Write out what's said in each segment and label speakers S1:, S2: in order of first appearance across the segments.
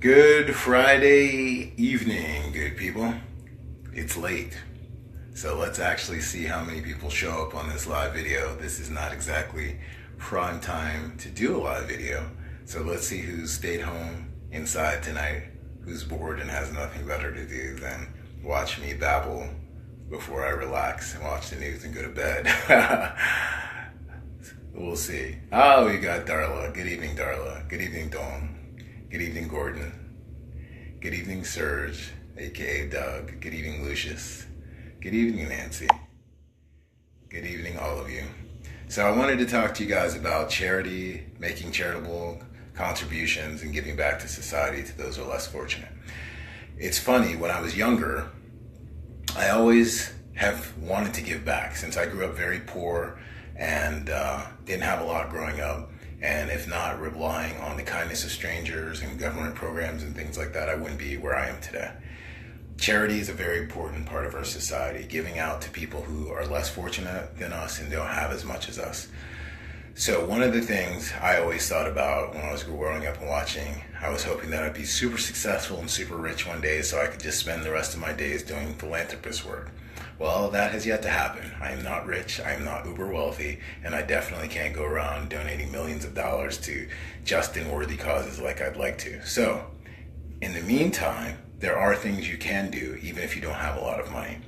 S1: Good Friday evening, good people. It's late, so let's actually see how many people show up on this live video. This is not exactly prime time to do a live video, so let's see who stayed home inside tonight, who's bored and has nothing better to do than watch me babble before I relax and watch the news and go to bed. We'll see. Oh, we got Darla. Good evening, Darla. Good evening, Dawn. Good evening, Gordon. Good evening, Serge, aka Doug. Good evening, Lucius. Good evening, Nancy. Good evening, all of you. So I wanted to talk to you guys about charity, making charitable contributions, and giving back to society to those who are less fortunate. It's funny, when I was younger, I always have wanted to give back since I grew up very poor and didn't have a lot growing up. And if not relying on the kindness of strangers and government programs and things like that, I wouldn't be where I am today. Charity is a very important part of our society, giving out to people who are less fortunate than us and don't have as much as us. So one of the things I always thought about when I was growing up and watching, I was hoping that I'd be super successful and super rich one day so I could just spend the rest of my days doing philanthropist work. Well, that has yet to happen. I am not rich, I am not uber wealthy, and I definitely can't go around donating millions of dollars to just and worthy causes like I'd like to. So, in the meantime, there are things you can do even if you don't have a lot of money.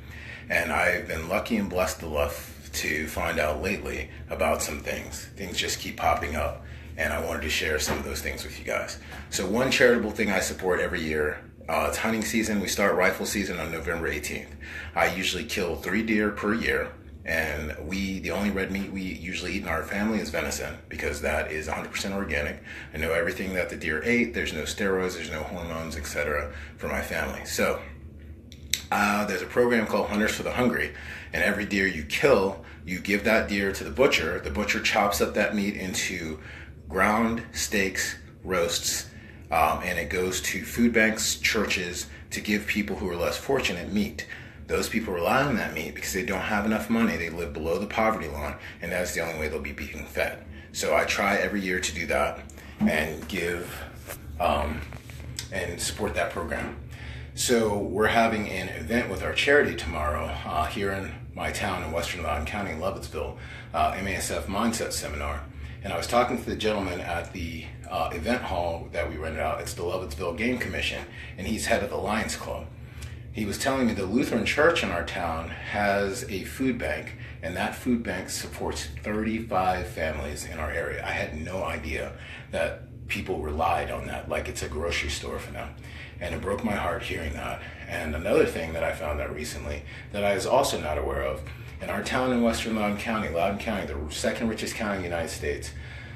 S1: And I've been lucky and blessed enough to find out lately about some things. Things just keep popping up, and I wanted to share some of those things with you guys. So one charitable thing I support every year, it's hunting season. We start rifle season on November 18th. I usually kill 3 deer per year, and the only red meat we usually eat in our family is venison because that is 100% organic. I know everything that the deer ate. There's no steroids, there's no hormones, etc. for my family. So there's a program called Hunters for the Hungry, and every deer you kill, you give that deer to the butcher. The butcher chops up that meat into ground steaks, roasts, and it goes to food banks, churches, to give people who are less fortunate meat. Those people rely on that meat because they don't have enough money. They live below the poverty line, and that's the only way they'll be being fed. So I try every year to do that and give and support that program. So we're having an event with our charity tomorrow here in my town in Western Loudoun County in Lovettsville, MASF Mindset Seminar. And I was talking to the gentleman at the event hall that we rented out. It's the Lovettsville Game Commission, and he's head of the Lions Club. He was telling me the Lutheran Church in our town has a food bank, and that food bank supports 35 families in our area. I had no idea that people relied on that like it's a grocery store for them. And it broke my heart hearing that. And another thing that I found out recently that I was also not aware of, in our town in Western Loudoun County, the second richest county in the United States,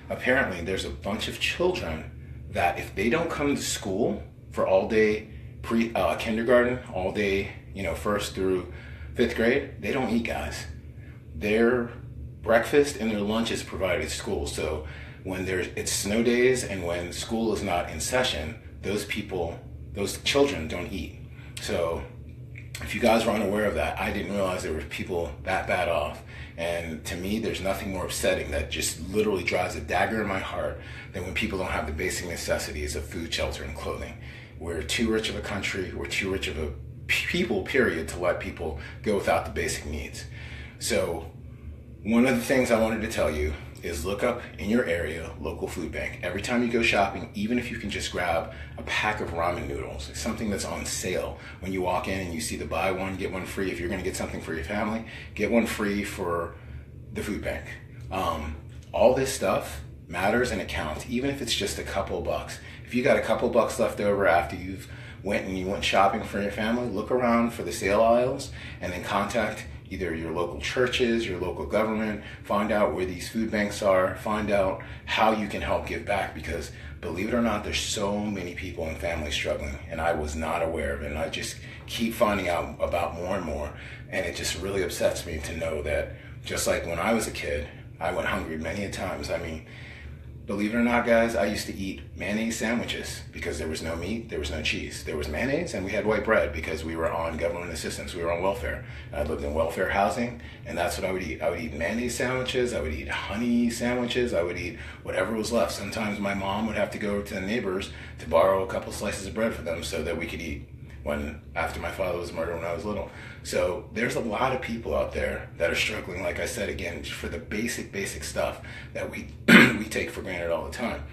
S1: apparently there's a bunch of children that if they don't come to school for all day kindergarten, all day, first through 5th grade, they don't eat, guys. Their breakfast and their lunch is provided at school. So when it's snow days and when school is not in session, those children don't eat. So if you guys were unaware of that, I didn't realize there were people that bad off. And to me, there's nothing more upsetting that just literally drives a dagger in my heart than when people don't have the basic necessities of food, shelter, and clothing. We're too rich of a country, we're too rich of a people, period, to let people go without the basic needs. So one of the things I wanted to tell you is look up in your area, local food bank. Every time you go shopping, even if you can just grab a pack of ramen noodles, it's something that's on sale. When you walk in and you see the buy one, get one free. If you're gonna get something for your family, get one free for the food bank. All this stuff matters and it counts, even if it's just a couple bucks. If you got a couple bucks left over after you went shopping for your family, look around for the sale aisles and then contact either your local churches, your local government, find out where these food banks are, find out how you can help give back, because believe it or not, there's so many people and families struggling, and I was not aware of it, and I just keep finding out about more and more, and it just really upsets me to know that just like when I was a kid, I went hungry many a times. I mean, believe it or not, guys, I used to eat mayonnaise sandwiches because there was no meat, there was no cheese. There was mayonnaise, and we had white bread because we were on government assistance. We were on welfare. I lived in welfare housing, and that's what I would eat. I would eat mayonnaise sandwiches. I would eat honey sandwiches. I would eat whatever was left. Sometimes my mom would have to go to the neighbors to borrow a couple slices of bread for them so that we could eat after my father was murdered when I was little. So there's a lot of people out there that are struggling, like I said again, for the basic stuff that we we take for granted all the time.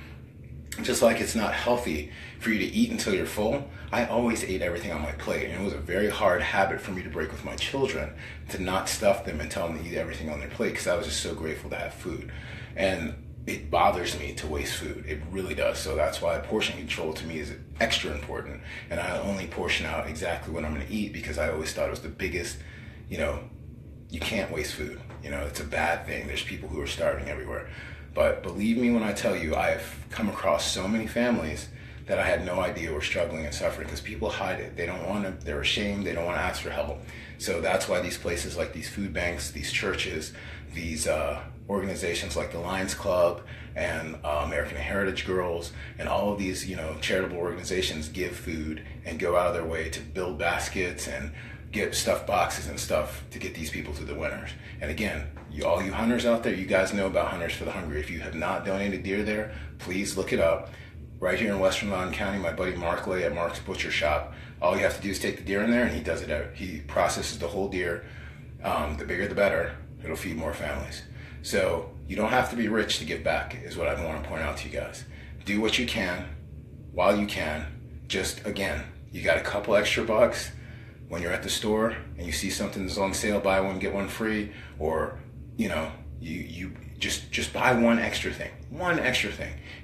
S1: Just like it's not healthy for you to eat until you're full, I always ate everything on my plate. And it was a very hard habit for me to break with my children, to not stuff them and tell them to eat everything on their plate, because I was just so grateful to have food. And it bothers me to waste food. It really does. So that's why portion control to me is extra important. And I only portion out exactly what I'm going to eat, because I always thought it was the biggest, you can't waste food. It's a bad thing. There's people who are starving everywhere. But believe me when I tell you, I've come across so many families that I had no idea were struggling and suffering, because people hide it. They don't want to, they're ashamed, they don't want to ask for help. So that's why these places like these food banks, these churches, these organizations like the Lions Club and American Heritage Girls and all of these, charitable organizations give food and go out of their way to build baskets and get stuffed boxes and stuff to get these people to the winners. And again, all you hunters out there, you guys know about Hunters for the Hungry. If you have not donated deer there, please look it up. Right here in Western Loudoun County, my buddy Mark Lay at Mark's Butcher Shop, all you have to do is take the deer in there, and he does it out. He processes the whole deer. The bigger the better. It'll feed more families. So you don't have to be rich to give back, is what I want to point out to you guys. Do what you can while you can. Just, again, you got a couple extra bucks when you're at the store and you see something that's on sale, buy one, get one free, or, you just buy one extra thing,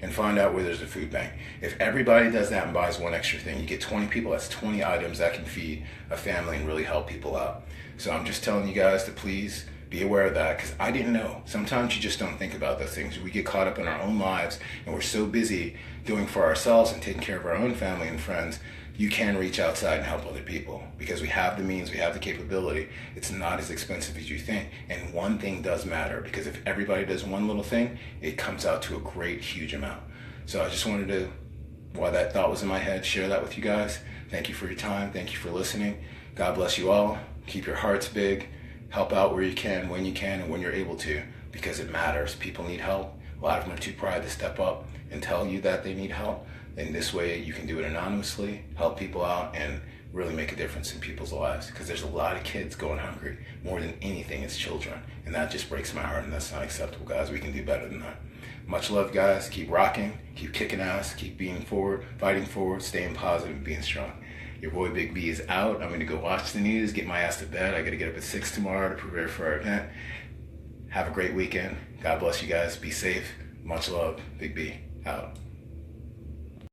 S1: and find out where there's a food bank. If everybody does that and buys one extra thing, you get 20 people, that's 20 items that can feed a family and really help people out. So I'm just telling you guys to please be aware of that, because I didn't know. Sometimes you just don't think about those things. We get caught up in our own lives, and we're so busy doing for ourselves and taking care of our own family and friends. You can reach outside and help other people, because we have the means, we have the capability. It's not as expensive as you think. And one thing does matter, because if everybody does one little thing, it comes out to a great, huge amount. So I just wanted to, while that thought was in my head, share that with you guys. Thank you for your time. Thank you for listening. God bless you all. Keep your hearts big. Help out where you can, when you can, and when you're able to, because it matters. People need help. A lot of them are too proud to step up and tell you that they need help. And this way you can do it anonymously, help people out, and really make a difference in people's lives. Because there's a lot of kids going hungry. More than anything, it's children. And that just breaks my heart, and that's not acceptable, guys. We can do better than that. Much love, guys. Keep rocking, keep kicking ass, keep being forward, fighting forward, staying positive, and being strong. Your boy Big B is out. I'm going to go watch the news, get my ass to bed. I got to get up at 6 tomorrow to prepare for our event. Have a great weekend. God bless you guys. Be safe. Much love. Big B out.